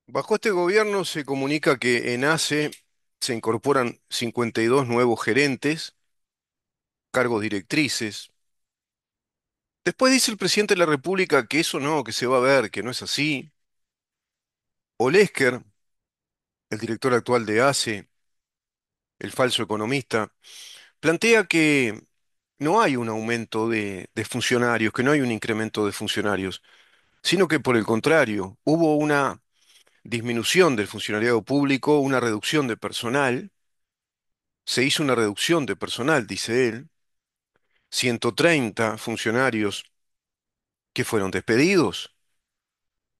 Bajo este gobierno se comunica que en ACE se incorporan 52 nuevos gerentes, cargos directrices. Después dice el presidente de la República que eso no, que se va a ver, que no es así. Olesker, el director actual de ACE, el falso economista, plantea que no hay un aumento de funcionarios, que no hay un incremento de funcionarios, sino que por el contrario, hubo una disminución del funcionariado público, una reducción de personal. Se hizo una reducción de personal, dice él, 130 funcionarios que fueron despedidos,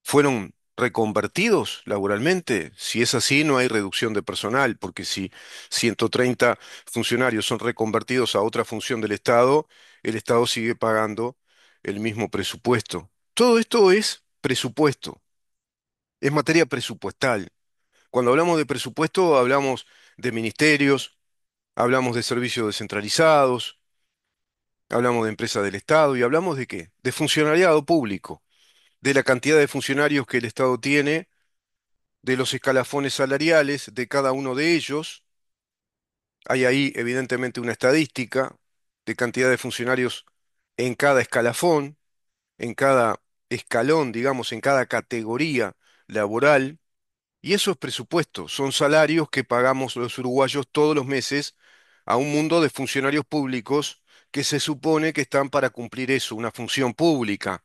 fueron reconvertidos laboralmente. Si es así, no hay reducción de personal, porque si 130 funcionarios son reconvertidos a otra función del Estado, el Estado sigue pagando el mismo presupuesto. Todo esto es presupuesto, es materia presupuestal. Cuando hablamos de presupuesto, hablamos de ministerios, hablamos de servicios descentralizados, hablamos de empresas del Estado y hablamos de qué? De funcionariado público, de la cantidad de funcionarios que el Estado tiene, de los escalafones salariales de cada uno de ellos. Hay ahí evidentemente una estadística de cantidad de funcionarios en cada escalafón, en cada escalón, digamos, en cada categoría laboral. Y eso es presupuesto, son salarios que pagamos los uruguayos todos los meses a un mundo de funcionarios públicos que se supone que están para cumplir eso, una función pública,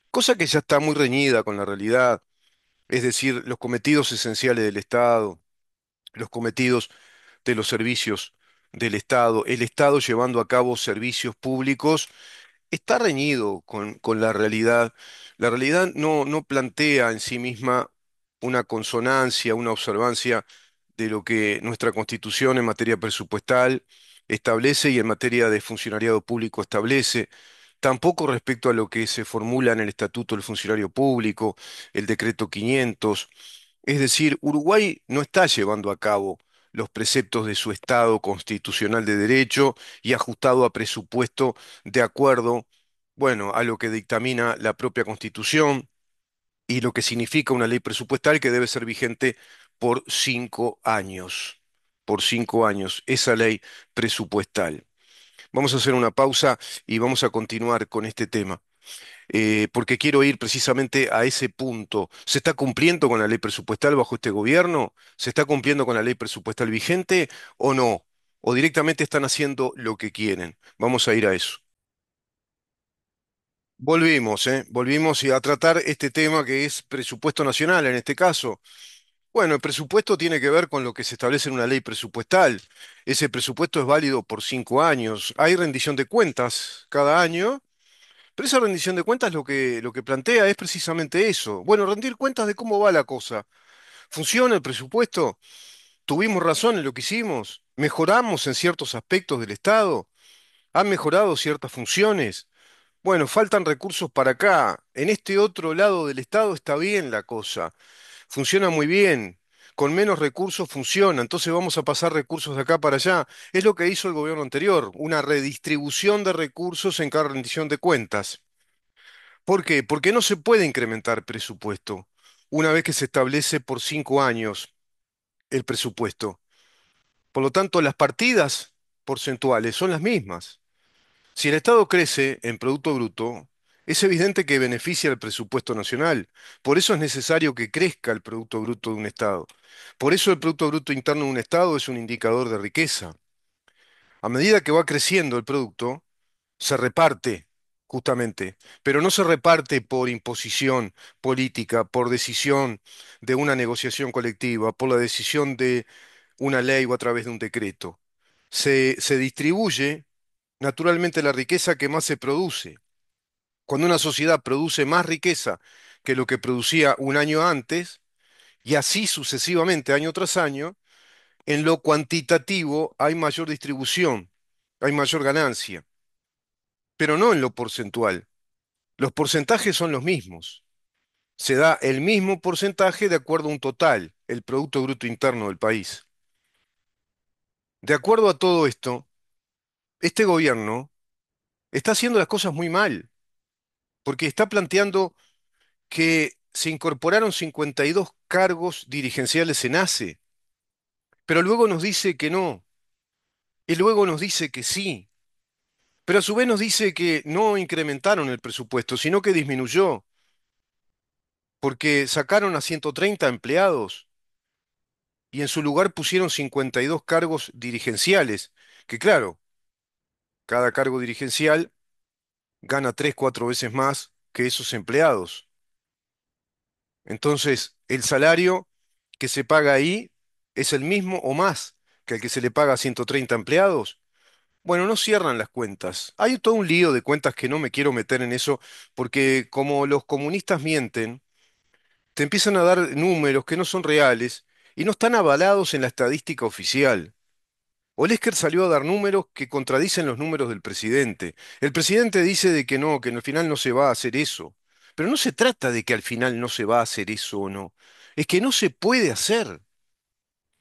cosa que ya está muy reñida con la realidad, es decir, los cometidos esenciales del Estado, los cometidos de los servicios del Estado, el Estado llevando a cabo servicios públicos está reñido con la realidad. La realidad no plantea en sí misma una consonancia, una observancia de lo que nuestra Constitución en materia presupuestal establece y en materia de funcionariado público establece. Tampoco respecto a lo que se formula en el Estatuto del Funcionario Público, el Decreto 500. Es decir, Uruguay no está llevando a cabo los preceptos de su Estado constitucional de derecho y ajustado a presupuesto de acuerdo, bueno, a lo que dictamina la propia Constitución y lo que significa una ley presupuestal que debe ser vigente por 5 años. Por 5 años, esa ley presupuestal. Vamos a hacer una pausa y vamos a continuar con este tema, porque quiero ir precisamente a ese punto. ¿Se está cumpliendo con la ley presupuestal bajo este gobierno? ¿Se está cumpliendo con la ley presupuestal vigente o no? ¿O directamente están haciendo lo que quieren? Vamos a ir a eso. Volvimos, ¿eh? Volvimos a tratar este tema que es presupuesto nacional en este caso. Bueno, el presupuesto tiene que ver con lo que se establece en una ley presupuestal. Ese presupuesto es válido por 5 años. Hay rendición de cuentas cada año, pero esa rendición de cuentas lo que plantea es precisamente eso. Bueno, rendir cuentas de cómo va la cosa. ¿Funciona el presupuesto? ¿Tuvimos razón en lo que hicimos? ¿Mejoramos en ciertos aspectos del Estado? ¿Han mejorado ciertas funciones? Bueno, faltan recursos para acá. En este otro lado del Estado está bien la cosa. Funciona muy bien. Con menos recursos funciona. Entonces vamos a pasar recursos de acá para allá. Es lo que hizo el gobierno anterior, una redistribución de recursos en cada rendición de cuentas. ¿Por qué? Porque no se puede incrementar presupuesto una vez que se establece por 5 años el presupuesto. Por lo tanto, las partidas porcentuales son las mismas. Si el Estado crece en Producto Bruto, es evidente que beneficia al presupuesto nacional. Por eso es necesario que crezca el Producto Bruto de un Estado. Por eso el Producto Bruto Interno de un Estado es un indicador de riqueza. A medida que va creciendo el producto, se reparte, justamente, pero no se reparte por imposición política, por decisión de una negociación colectiva, por la decisión de una ley o a través de un decreto. Se distribuye naturalmente la riqueza que más se produce. Cuando una sociedad produce más riqueza que lo que producía un año antes, y así sucesivamente año tras año, en lo cuantitativo hay mayor distribución, hay mayor ganancia, pero no en lo porcentual. Los porcentajes son los mismos. Se da el mismo porcentaje de acuerdo a un total, el Producto Bruto Interno del país. De acuerdo a todo esto, este gobierno está haciendo las cosas muy mal, porque está planteando que se incorporaron 52 cargos dirigenciales en ACE, pero luego nos dice que no, y luego nos dice que sí, pero a su vez nos dice que no incrementaron el presupuesto, sino que disminuyó, porque sacaron a 130 empleados y en su lugar pusieron 52 cargos dirigenciales, que claro, cada cargo dirigencial gana 3, 4 veces más que esos empleados. Entonces, el salario que se paga ahí es el mismo o más que el que se le paga a 130 empleados. Bueno, no cierran las cuentas. Hay todo un lío de cuentas que no me quiero meter en eso, porque como los comunistas mienten, te empiezan a dar números que no son reales y no están avalados en la estadística oficial. Olesker salió a dar números que contradicen los números del presidente. El presidente dice de que al final no se va a hacer eso. Pero no se trata de que al final no se va a hacer eso o no. Es que no se puede hacer.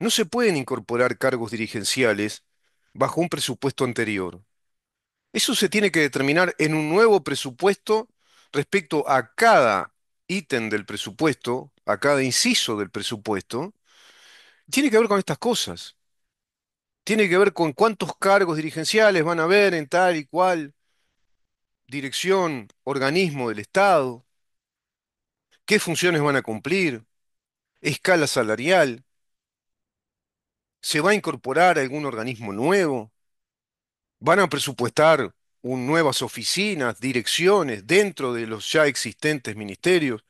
No se pueden incorporar cargos dirigenciales bajo un presupuesto anterior. Eso se tiene que determinar en un nuevo presupuesto respecto a cada ítem del presupuesto, a cada inciso del presupuesto. Tiene que ver con estas cosas. Tiene que ver con cuántos cargos dirigenciales van a haber en tal y cual dirección, organismo del Estado, qué funciones van a cumplir, escala salarial, se va a incorporar algún organismo nuevo, van a presupuestar nuevas oficinas, direcciones dentro de los ya existentes ministerios,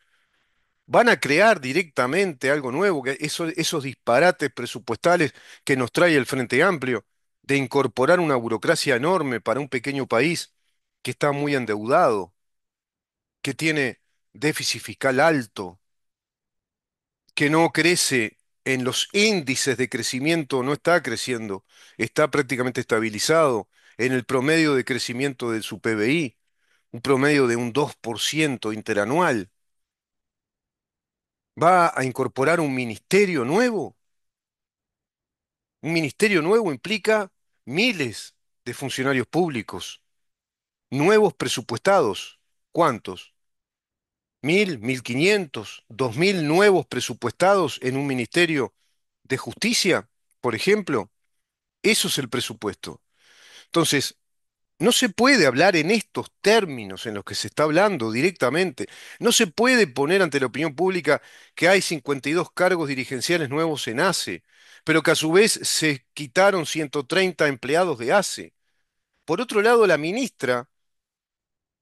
van a crear directamente algo nuevo, esos disparates presupuestales que nos trae el Frente Amplio, de incorporar una burocracia enorme para un pequeño país que está muy endeudado, que tiene déficit fiscal alto, que no crece en los índices de crecimiento, no está creciendo, está prácticamente estabilizado en el promedio de crecimiento de su PBI, un promedio de un 2% interanual. ¿Va a incorporar un ministerio nuevo? Un ministerio nuevo implica miles de funcionarios públicos, nuevos presupuestados. ¿Cuántos? 1.000, 1.500, 2.000 nuevos presupuestados en un ministerio de justicia, por ejemplo. Eso es el presupuesto. Entonces, no se puede hablar en estos términos en los que se está hablando directamente. No se puede poner ante la opinión pública que hay 52 cargos dirigenciales nuevos en ACE, pero que a su vez se quitaron 130 empleados de ACE. Por otro lado, la ministra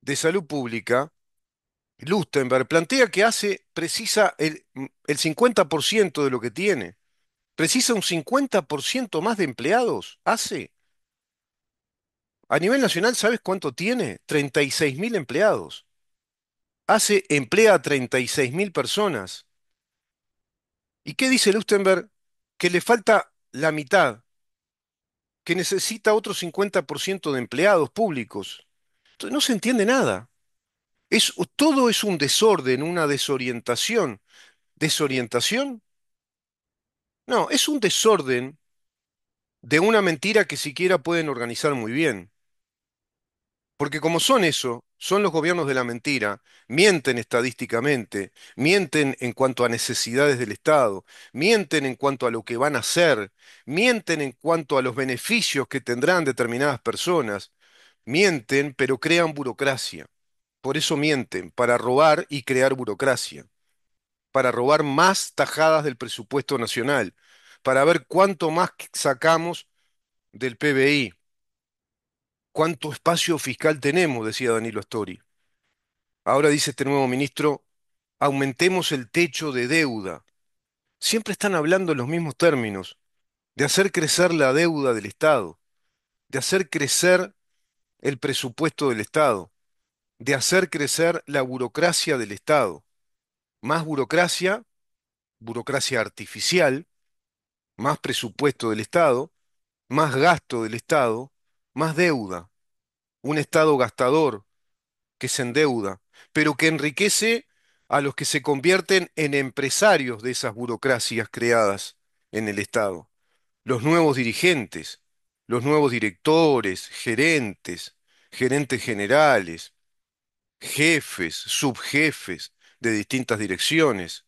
de Salud Pública, Lustenberg, plantea que ACE precisa el 50% de lo que tiene. Precisa un 50% más de empleados. ACE. A nivel nacional, ¿sabes cuánto tiene? 36.000 empleados. ACE emplea a 36.000 personas. ¿Y qué dice Lustenberg? Que le falta la mitad, que necesita otro 50% de empleados públicos. Entonces, no se entiende nada. Todo es un desorden, una desorientación. ¿Desorientación? No, es un desorden de una mentira que siquiera pueden organizar muy bien. Porque como son eso, son los gobiernos de la mentira, mienten estadísticamente, mienten en cuanto a necesidades del Estado, mienten en cuanto a lo que van a hacer, mienten en cuanto a los beneficios que tendrán determinadas personas, mienten pero crean burocracia. Por eso mienten, para robar y crear burocracia, para robar más tajadas del presupuesto nacional, para ver cuánto más sacamos del PBI. ¿Cuánto espacio fiscal tenemos? Decía Danilo Astori. Ahora dice este nuevo ministro, aumentemos el techo de deuda. Siempre están hablando en los mismos términos, de hacer crecer la deuda del Estado, de hacer crecer el presupuesto del Estado, de hacer crecer la burocracia del Estado. Más burocracia, burocracia artificial, más presupuesto del Estado, más gasto del Estado, más deuda. Un Estado gastador, que se endeuda, pero que enriquece a los que se convierten en empresarios de esas burocracias creadas en el Estado. Los nuevos dirigentes, los nuevos directores, gerentes, gerentes generales, jefes, subjefes, de distintas direcciones,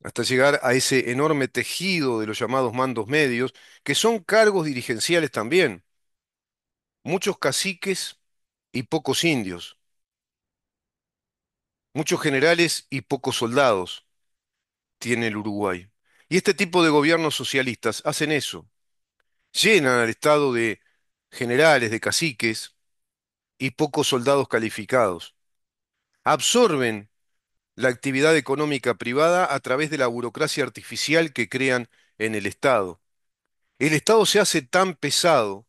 hasta llegar a ese enorme tejido de los llamados mandos medios, que son cargos dirigenciales también, muchos caciques y pocos indios, muchos generales y pocos soldados tiene el Uruguay. Y este tipo de gobiernos socialistas hacen eso, llenan al Estado de generales, de caciques y pocos soldados calificados, absorben la actividad económica privada a través de la burocracia artificial que crean en el Estado. El Estado se hace tan pesado,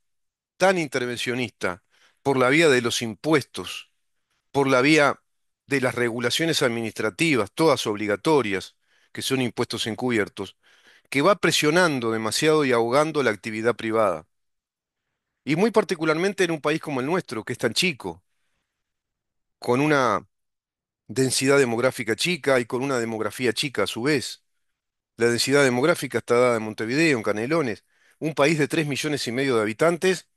tan intervencionista, por la vía de los impuestos, por la vía de las regulaciones administrativas, todas obligatorias, que son impuestos encubiertos, que va presionando demasiado y ahogando la actividad privada. Y muy particularmente en un país como el nuestro, que es tan chico, con una densidad demográfica chica y con una demografía chica a su vez. La densidad demográfica está dada en Montevideo, en Canelones, un país de 3,5 millones de habitantes,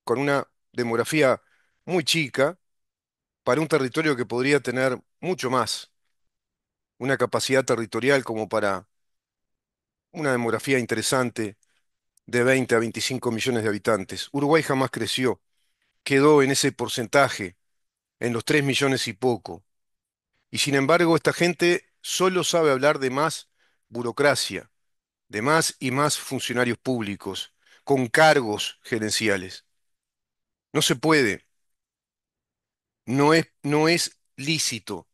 con una demografía muy chica, para un territorio que podría tener mucho más, una capacidad territorial como para una demografía interesante de 20 a 25 millones de habitantes. Uruguay jamás creció, quedó en ese porcentaje, en los 3 millones y poco. Y sin embargo, esta gente solo sabe hablar de más burocracia, de más y más funcionarios públicos, con cargos gerenciales. No se puede, no es lícito,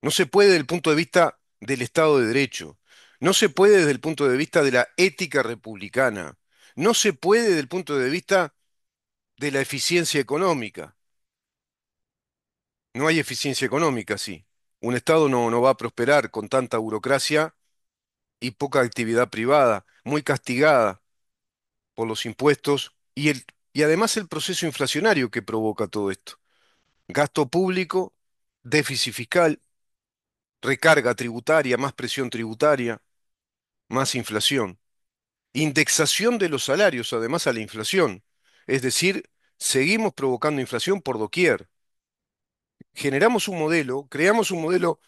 no se puede desde el punto de vista del Estado de Derecho, no se puede desde el punto de vista de la ética republicana, no se puede desde el punto de vista de la eficiencia económica. No hay eficiencia económica, sí. Un Estado no va a prosperar con tanta burocracia y poca actividad privada, muy castigada por los impuestos y además el proceso inflacionario que provoca todo esto. Gasto público, déficit fiscal, recarga tributaria, más presión tributaria, más inflación. Indexación de los salarios, además a la inflación. Es decir, seguimos provocando inflación por doquier. Generamos un modelo, creamos un modelo,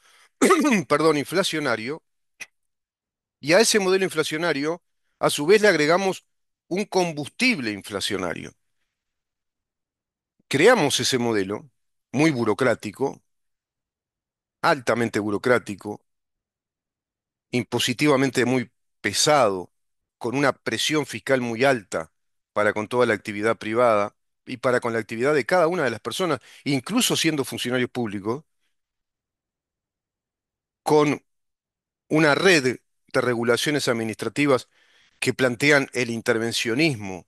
perdón, inflacionario, y a ese modelo inflacionario, a su vez le agregamos un combustible inflacionario. Creamos ese modelo muy burocrático, altamente burocrático, impositivamente muy pesado, con una presión fiscal muy alta para con toda la actividad privada y para con la actividad de cada una de las personas, incluso siendo funcionarios públicos, con una red de regulaciones administrativas que plantean el intervencionismo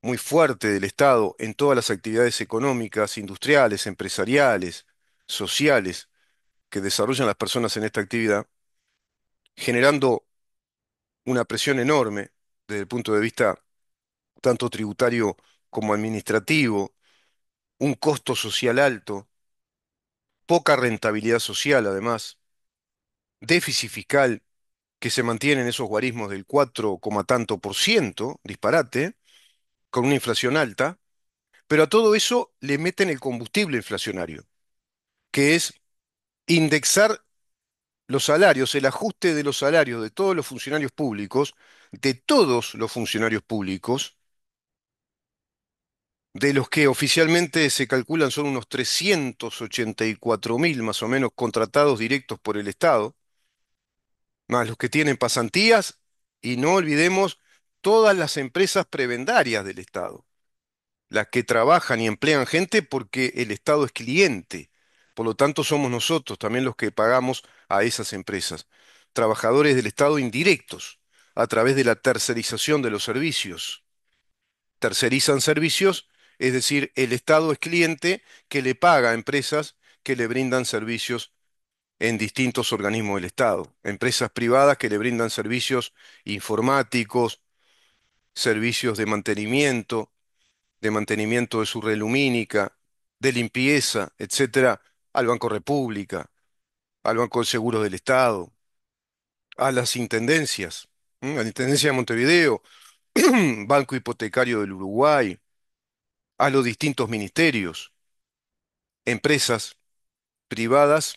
muy fuerte del Estado en todas las actividades económicas, industriales, empresariales, sociales que desarrollan las personas en esta actividad, generando una presión enorme desde el punto de vista tanto tributario como administrativo, un costo social alto, poca rentabilidad social además, déficit fiscal que se mantiene en esos guarismos del 4, tanto por ciento, disparate, con una inflación alta, pero a todo eso le meten el combustible inflacionario, que es indexar los salarios, el ajuste de los salarios de todos los funcionarios públicos, de todos los funcionarios públicos, de los que oficialmente se calculan son unos 384.000 más o menos contratados directos por el Estado, más los que tienen pasantías, y no olvidemos todas las empresas prebendarias del Estado, las que trabajan y emplean gente porque el Estado es cliente. Por lo tanto, somos nosotros también los que pagamos a esas empresas, trabajadores del Estado indirectos, a través de la tercerización de los servicios. Tercerizan servicios, es decir, el Estado es cliente que le paga a empresas que le brindan servicios en distintos organismos del Estado, empresas privadas que le brindan servicios informáticos, servicios de mantenimiento de su red lumínica, de limpieza, etcétera, al Banco República, al Banco de Seguros del Estado, a las intendencias, a la Intendencia de Montevideo, Banco Hipotecario del Uruguay, a los distintos ministerios, empresas privadas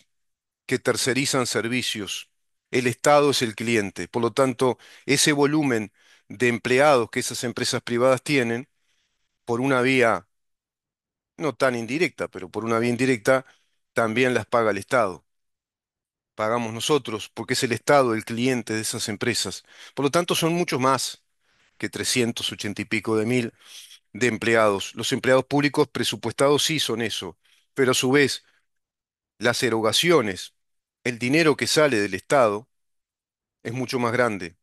que tercerizan servicios. El Estado es el cliente. Por lo tanto, ese volumen de empleados que esas empresas privadas tienen, por una vía no tan indirecta, pero por una vía indirecta, también las paga el Estado. Pagamos nosotros, porque es el Estado el cliente de esas empresas. Por lo tanto, son muchos más que 380 y pico de mil de empleados. Los empleados públicos presupuestados sí son eso, pero a su vez, las erogaciones, el dinero que sale del Estado, es mucho más grande.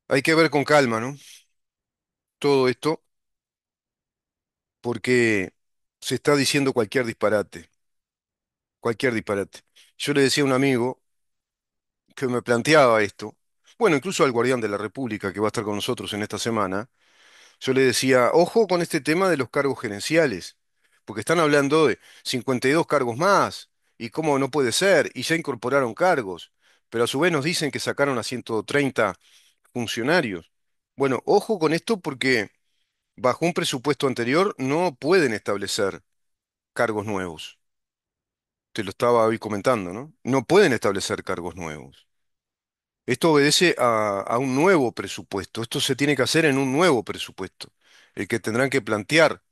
Hay que ver con calma, ¿no? Todo esto, porque se está diciendo cualquier disparate, cualquier disparate. Yo le decía a un amigo que me planteaba esto, bueno, incluso al Guardián de la República, que va a estar con nosotros en esta semana, yo le decía, ojo con este tema de los cargos gerenciales, porque están hablando de 52 cargos más, y cómo no puede ser, y ya incorporaron cargos, pero a su vez nos dicen que sacaron a 130 funcionarios. Bueno, ojo con esto porque bajo un presupuesto anterior no pueden establecer cargos nuevos. Te lo estaba hoy comentando, ¿no? No pueden establecer cargos nuevos. Esto obedece a un nuevo presupuesto. Esto se tiene que hacer en un nuevo presupuesto, el que tendrán que plantear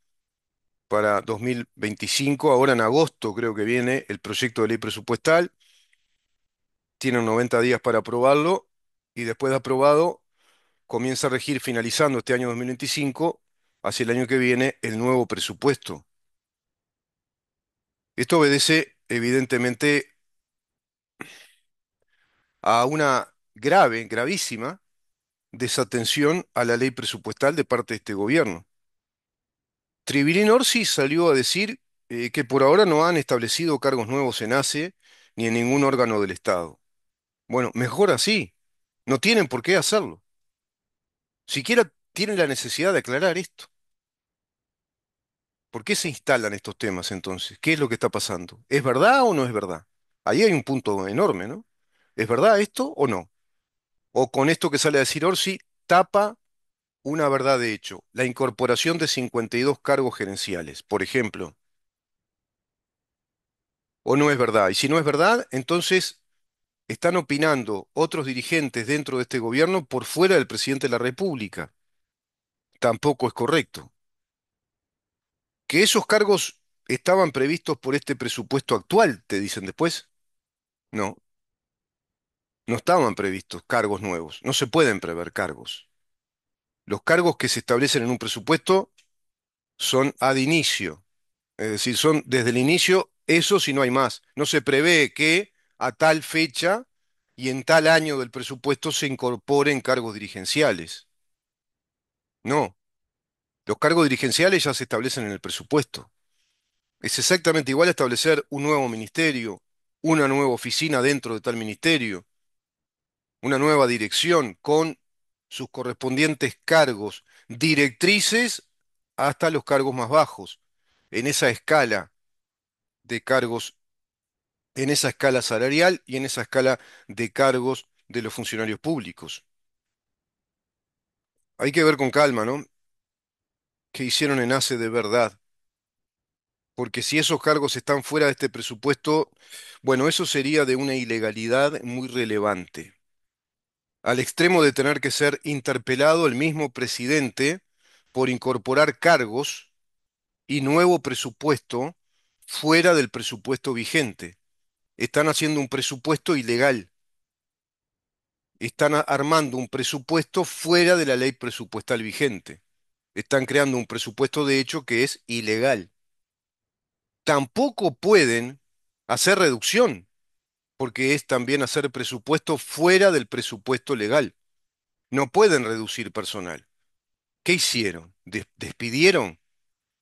para 2025. Ahora en agosto creo que viene el proyecto de ley presupuestal. Tienen 90 días para aprobarlo y después de aprobado comienza a regir finalizando este año 2025 hacia el año que viene el nuevo presupuesto. Esto obedece evidentemente a una grave, gravísima desatención a la ley presupuestal de parte de este gobierno. Tribilín Orsi salió a decir que por ahora no han establecido cargos nuevos en ACE ni en ningún órgano del Estado. Bueno, mejor así. No tienen por qué hacerlo. Siquiera tienen la necesidad de aclarar esto. ¿Por qué se instalan estos temas entonces? ¿Qué es lo que está pasando? ¿Es verdad o no es verdad? Ahí hay un punto enorme, ¿no? ¿Es verdad esto o no? O con esto que sale a decir Orsi, tapa una verdad de hecho, la incorporación de 52 cargos gerenciales, por ejemplo, o no es verdad. Y si no es verdad, entonces están opinando otros dirigentes dentro de este gobierno por fuera del presidente de la República. Tampoco es correcto. Que esos cargos estaban previstos por este presupuesto actual, te dicen después. No, no estaban previstos cargos nuevos. No se pueden prever cargos. Los cargos que se establecen en un presupuesto son ad inicio. Es decir, son desde el inicio eso si no hay más. No se prevé que a tal fecha y en tal año del presupuesto se incorporen cargos dirigenciales. No, los cargos dirigenciales ya se establecen en el presupuesto. Es exactamente igual a establecer un nuevo ministerio, una nueva oficina dentro de tal ministerio, una nueva dirección con sus correspondientes cargos, directrices hasta los cargos más bajos, en esa escala de cargos, en esa escala salarial y en esa escala de cargos de los funcionarios públicos. Hay que ver con calma, ¿no? ¿Qué hicieron en ACE de verdad? Porque si esos cargos están fuera de este presupuesto, bueno, eso sería de una ilegalidad muy relevante, al extremo de tener que ser interpelado el mismo presidente por incorporar cargos y nuevo presupuesto fuera del presupuesto vigente. Están haciendo un presupuesto ilegal, están armando un presupuesto fuera de la ley presupuestal vigente, están creando un presupuesto de hecho que es ilegal. Tampoco pueden hacer reducción, porque es también hacer presupuesto fuera del presupuesto legal. No pueden reducir personal. ¿Qué hicieron? ¿Despidieron?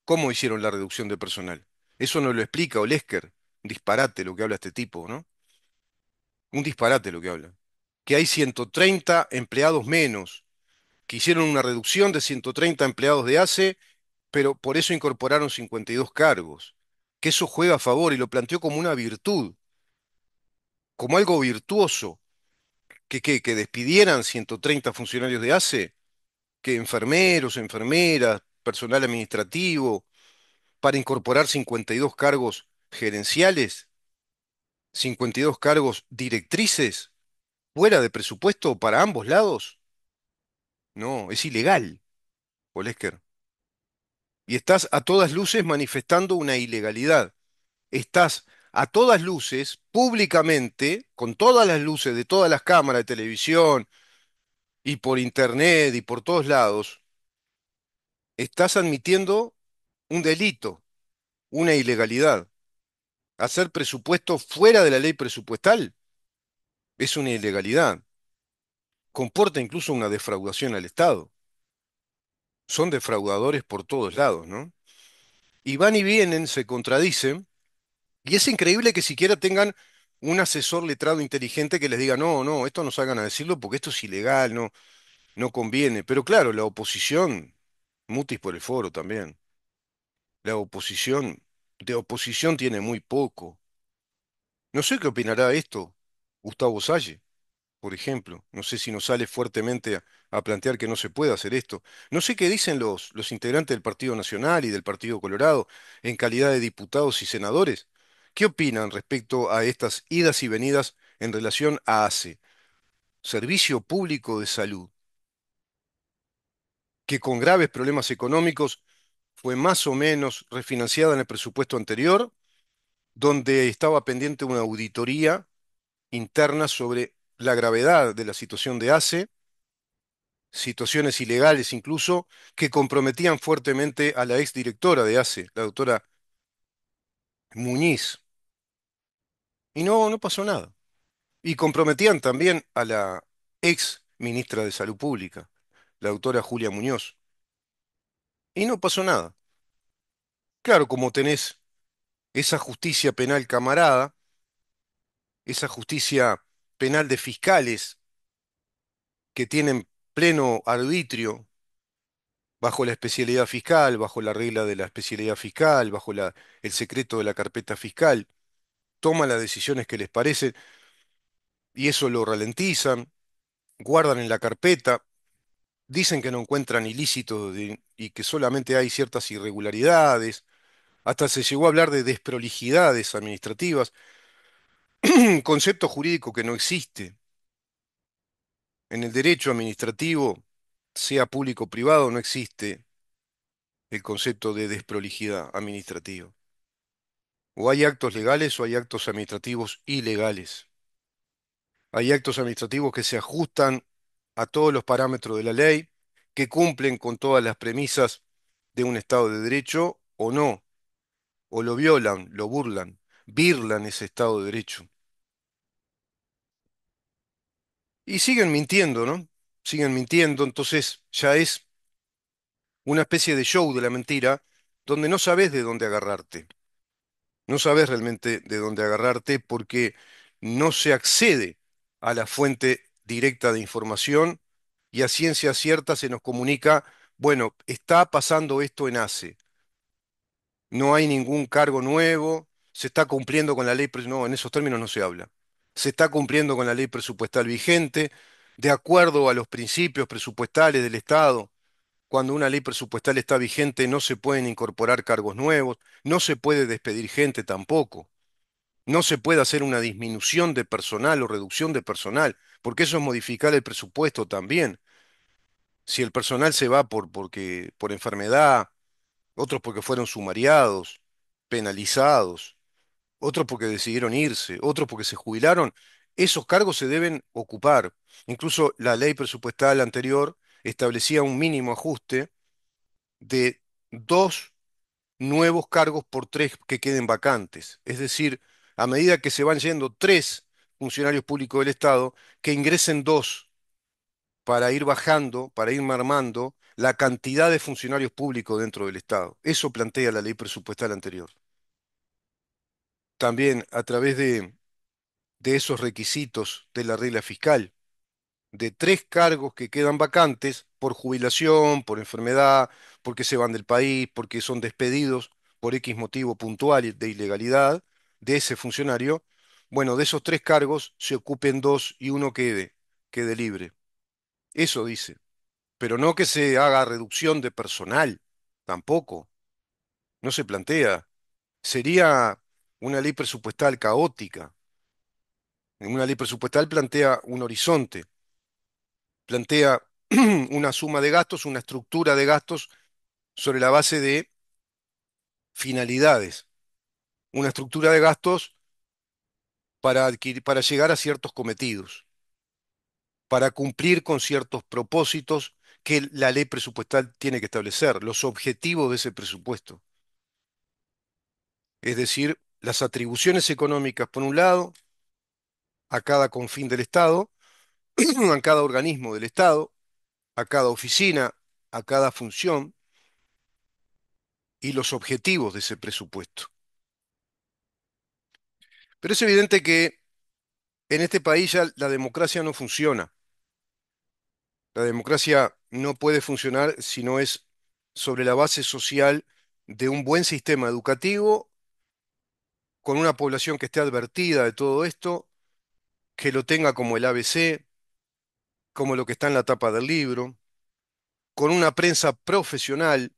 ¿Cómo hicieron la reducción de personal? Eso no lo explica Olesker. Un disparate lo que habla este tipo, ¿no? Un disparate lo que habla. Que hay 130 empleados menos, que hicieron una reducción de 130 empleados de ACE, pero por eso incorporaron 52 cargos. Que eso juega a favor y lo planteó como una virtud, como algo virtuoso. Que despidieran 130 funcionarios de ACE, que enfermeros, enfermeras, personal administrativo, para incorporar 52 cargos gerenciales. 52 cargos directrices fuera de presupuesto para ambos lados. No, es ilegal, Olesker. Y estás a todas luces manifestando una ilegalidad. Estás a todas luces, públicamente, con todas las luces de todas las cámaras de televisión y por internet y por todos lados, estás admitiendo un delito, una ilegalidad. Hacer presupuesto fuera de la ley presupuestal es una ilegalidad. Comporta incluso una defraudación al Estado. Son defraudadores por todos lados, ¿no? Y van y vienen, se contradicen, y es increíble que siquiera tengan un asesor letrado inteligente que les diga, no, no, esto no salgan a decirlo porque esto es ilegal, no, no conviene. Pero claro, la oposición, mutis por el foro también. La oposición, de oposición tiene muy poco. No sé qué opinará esto Gustavo Salle, por ejemplo. No sé si nos sale fuertemente a plantear que no se puede hacer esto. No sé qué dicen los integrantes del Partido Nacional y del Partido Colorado en calidad de diputados y senadores. ¿Qué opinan respecto a estas idas y venidas en relación a ACE, Servicio Público de Salud, que con graves problemas económicos fue más o menos refinanciada en el presupuesto anterior, donde estaba pendiente una auditoría interna sobre la gravedad de la situación de ACE, situaciones ilegales incluso, que comprometían fuertemente a la exdirectora de ACE, la doctora Muñiz, y no, no pasó nada. Y comprometían también a la ex ministra de Salud Pública, la doctora Julia Muñoz, y no pasó nada. Claro, como tenés esa justicia penal camarada, esa justicia penal de fiscales que tienen pleno arbitrio bajo la especialidad fiscal, bajo la regla de la especialidad fiscal, bajo el secreto de la carpeta fiscal, toman las decisiones que les parecen y eso lo ralentizan, guardan en la carpeta, dicen que no encuentran ilícitos y que solamente hay ciertas irregularidades, hasta se llegó a hablar de desprolijidades administrativas, un concepto jurídico que no existe. En el derecho administrativo, sea público o privado, no existe el concepto de desprolijidad administrativa. O hay actos legales o hay actos administrativos ilegales. Hay actos administrativos que se ajustan a todos los parámetros de la ley, que cumplen con todas las premisas de un Estado de Derecho o no, o lo violan, lo burlan, birlan ese Estado de Derecho. Y siguen mintiendo, ¿no? Siguen mintiendo, entonces ya es una especie de show de la mentira donde no sabes de dónde agarrarte. No sabes realmente de dónde agarrarte porque no se accede a la fuente directa de información y a ciencia cierta se nos comunica, bueno, está pasando esto en ACE, no hay ningún cargo nuevo, se está cumpliendo con la ley, no, en esos términos no se habla. Se está cumpliendo con la ley presupuestal vigente, de acuerdo a los principios presupuestales del Estado. Cuando una ley presupuestal está vigente, no se pueden incorporar cargos nuevos, no se puede despedir gente tampoco. No se puede hacer una disminución de personal o reducción de personal, porque eso es modificar el presupuesto también. Si el personal se va por enfermedad, otros porque fueron sumariados, penalizados, otros porque decidieron irse, otros porque se jubilaron, esos cargos se deben ocupar. Incluso la ley presupuestal anterior establecía un mínimo ajuste de dos nuevos cargos por tres que queden vacantes. Es decir, a medida que se van yendo tres funcionarios públicos del Estado, que ingresen dos para ir bajando, para ir mermando la cantidad de funcionarios públicos dentro del Estado. Eso plantea la ley presupuestal anterior. También a través de esos requisitos de la regla fiscal, de tres cargos que quedan vacantes por jubilación, por enfermedad, porque se van del país, porque son despedidos por X motivo puntual y de ilegalidad de ese funcionario, bueno, de esos tres cargos se ocupen dos y uno quede libre. Eso dice. Pero no que se haga reducción de personal, tampoco. No se plantea. Sería una ley presupuestal caótica. Una ley presupuestal plantea un horizonte, plantea una suma de gastos, una estructura de gastos sobre la base de finalidades, una estructura de gastos para para llegar a ciertos cometidos, para cumplir con ciertos propósitos que la ley presupuestal tiene que establecer, los objetivos de ese presupuesto. Es decir, las atribuciones económicas, por un lado, a cada confín del Estado, a cada organismo del Estado, a cada oficina, a cada función, y los objetivos de ese presupuesto. Pero es evidente que en este país ya la democracia no funciona. La democracia no puede funcionar si no es sobre la base social de un buen sistema educativo, con una población que esté advertida de todo esto, que lo tenga como el ABC, como lo que está en la tapa del libro, con una prensa profesional,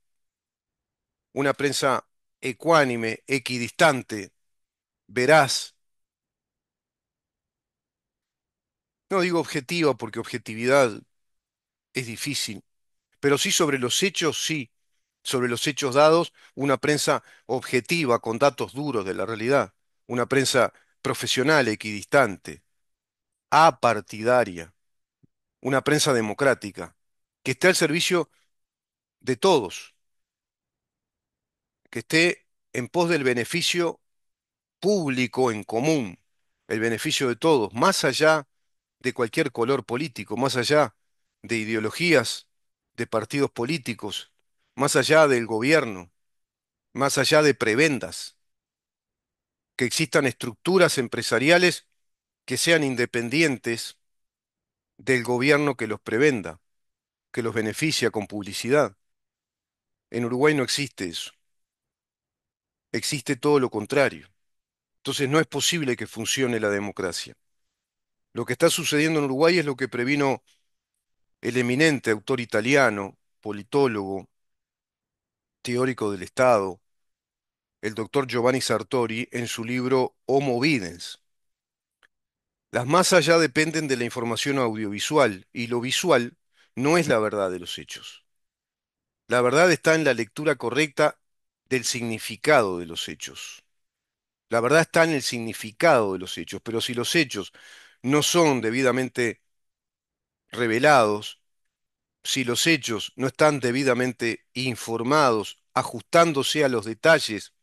una prensa ecuánime, equidistante, veraz. No digo objetiva porque objetividad es difícil, pero sí sobre los hechos, sí, sobre los hechos dados, una prensa objetiva, con datos duros de la realidad, una prensa profesional, equidistante, apartidaria, una prensa democrática, que esté al servicio de todos, que esté en pos del beneficio público en común, el beneficio de todos, más allá de cualquier color político, más allá de ideologías, de partidos políticos, más allá del gobierno, más allá de prebendas, que existan estructuras empresariales que sean independientes del gobierno que los prebenda, que los beneficia con publicidad. En Uruguay no existe eso, existe todo lo contrario. Entonces no es posible que funcione la democracia. Lo que está sucediendo en Uruguay es lo que previno el eminente autor italiano, politólogo, teórico del Estado, el doctor Giovanni Sartori, en su libro Homo Videns. Las masas ya dependen de la información audiovisual y lo visual no es la verdad de los hechos. La verdad está en la lectura correcta del significado de los hechos. La verdad está en el significado de los hechos, pero si los hechos no son debidamente revelados, si los hechos no están debidamente informados, ajustándose a los detalles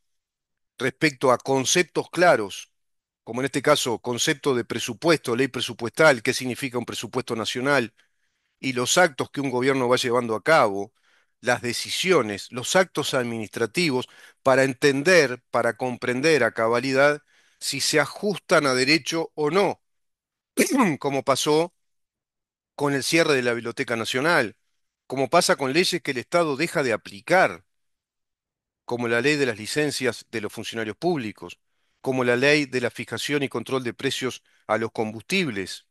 respecto a conceptos claros, como en este caso concepto de presupuesto, ley presupuestal, qué significa un presupuesto nacional, y los actos que un gobierno va llevando a cabo, las decisiones, los actos administrativos, para entender, para comprender a cabalidad si se ajustan a derecho o no, como pasó con el cierre de la Biblioteca Nacional, como pasa con leyes que el Estado deja de aplicar, como la ley de las licencias de los funcionarios públicos, como la ley de la fijación y control de precios a los combustibles.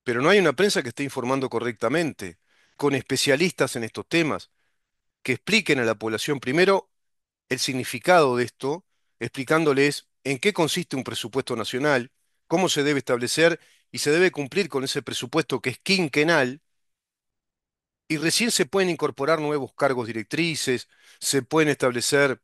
Pero no hay una prensa que esté informando correctamente, con especialistas en estos temas, que expliquen a la población primero el significado de esto, explicándoles en qué consiste un presupuesto nacional, cómo se debe establecer y se debe cumplir con ese presupuesto que es quinquenal, y recién se pueden incorporar nuevos cargos directrices, se pueden establecer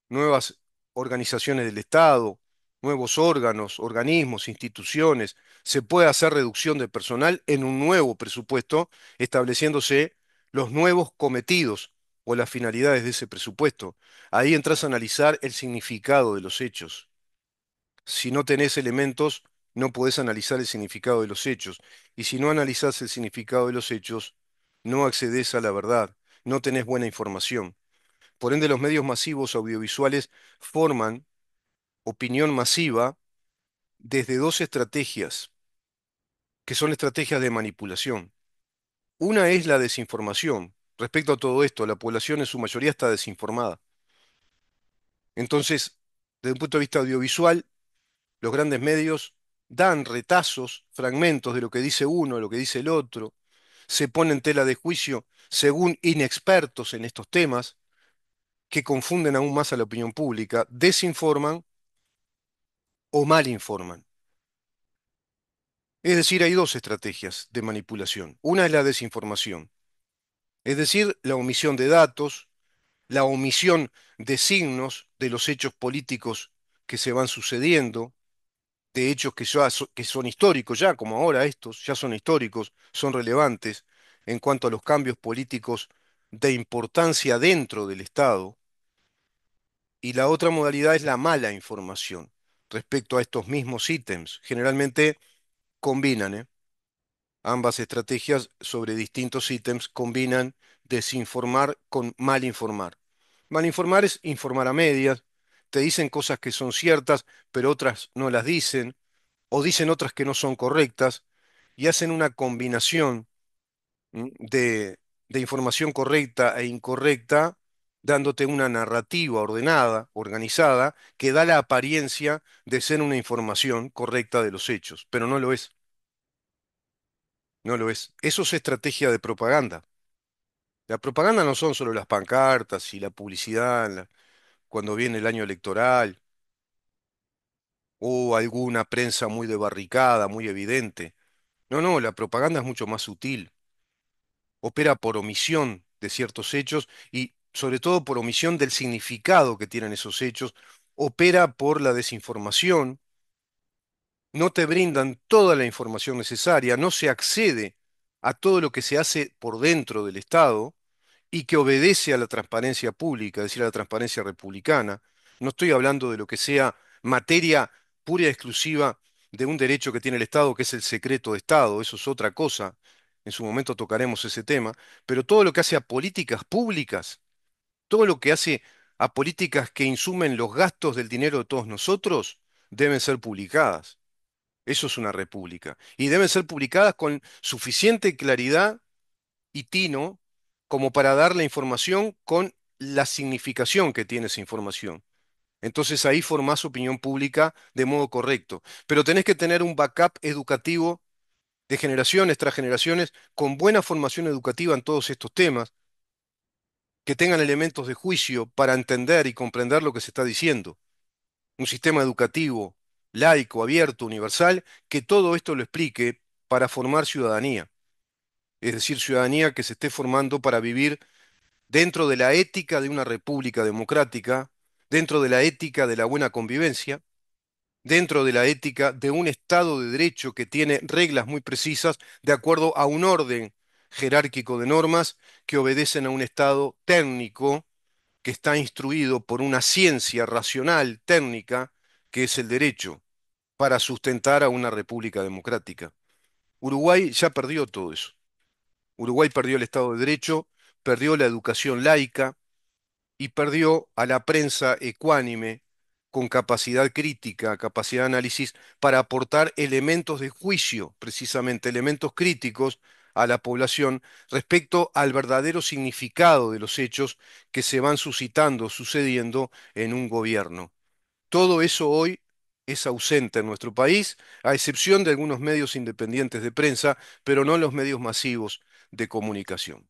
nuevas organizaciones del Estado, nuevos órganos, organismos, instituciones. Se puede hacer reducción de personal en un nuevo presupuesto, estableciéndose los nuevos cometidos o las finalidades de ese presupuesto. Ahí entras a analizar el significado de los hechos. Si no tenés elementos, no podés analizar el significado de los hechos. Y si no analizás el significado de los hechos, no accedés a la verdad, no tenés buena información. Por ende, los medios masivos audiovisuales forman opinión masiva desde dos estrategias, que son estrategias de manipulación. Una es la desinformación. Respecto a todo esto, la población en su mayoría está desinformada. Entonces, desde un punto de vista audiovisual, los grandes medios dan retazos, fragmentos de lo que dice uno, de lo que dice el otro, se ponen en tela de juicio según inexpertos en estos temas, que confunden aún más a la opinión pública, desinforman o mal informan. Es decir, hay dos estrategias de manipulación. Una es la desinformación, es decir, la omisión de datos, la omisión de signos de los hechos políticos que se van sucediendo, de hechos que son históricos ya, como ahora estos, ya son históricos, son relevantes en cuanto a los cambios políticos de importancia dentro del Estado. Y la otra modalidad es la mala información respecto a estos mismos ítems. Generalmente combinan, ¿eh? Ambas estrategias sobre distintos ítems combinan desinformar con mal informar. Mal informar es informar a medias, te dicen cosas que son ciertas, pero otras no las dicen, o dicen otras que no son correctas, y hacen una combinación, ¿m? de información correcta e incorrecta, dándote una narrativa ordenada, organizada, que da la apariencia de ser una información correcta de los hechos, pero no lo es, no lo es. Eso es estrategia de propaganda. La propaganda no son solo las pancartas y la publicidad cuando viene el año electoral o alguna prensa muy de barricada, muy evidente. No, no, la propaganda es mucho más sutil. Opera por omisión de ciertos hechos y sobre todo por omisión del significado que tienen esos hechos. Opera por la desinformación. No te brindan toda la información necesaria, no se accede a todo lo que se hace por dentro del Estado y que obedece a la transparencia pública, es decir, a la transparencia republicana. No estoy hablando de lo que sea materia pura y exclusiva de un derecho que tiene el Estado, que es el secreto de Estado, eso es otra cosa. En su momento tocaremos ese tema, pero todo lo que hace a políticas públicas, todo lo que hace a políticas que insumen los gastos del dinero de todos nosotros, deben ser publicadas. Eso es una república. Y deben ser publicadas con suficiente claridad y tino como para dar la información con la significación que tiene esa información. Entonces ahí formás opinión pública de modo correcto. Pero tenés que tener un backup educativo de generaciones tras generaciones con buena formación educativa en todos estos temas, que tengan elementos de juicio para entender y comprender lo que se está diciendo. Un sistema educativo laico, abierto, universal, que todo esto lo explique para formar ciudadanía. Es decir, ciudadanía que se esté formando para vivir dentro de la ética de una república democrática, dentro de la ética de la buena convivencia, dentro de la ética de un Estado de Derecho que tiene reglas muy precisas de acuerdo a un orden jerárquico de normas que obedecen a un Estado técnico que está instruido por una ciencia racional técnica que es el derecho para sustentar a una república democrática. Uruguay ya perdió todo eso. Uruguay perdió el Estado de Derecho, perdió la educación laica, y perdió a la prensa ecuánime, con capacidad crítica, capacidad de análisis, para aportar elementos de juicio, precisamente elementos críticos a la población respecto al verdadero significado de los hechos que se van suscitando, sucediendo en un gobierno. Todo eso hoy es ausente en nuestro país, a excepción de algunos medios independientes de prensa, pero no los medios masivos de comunicación.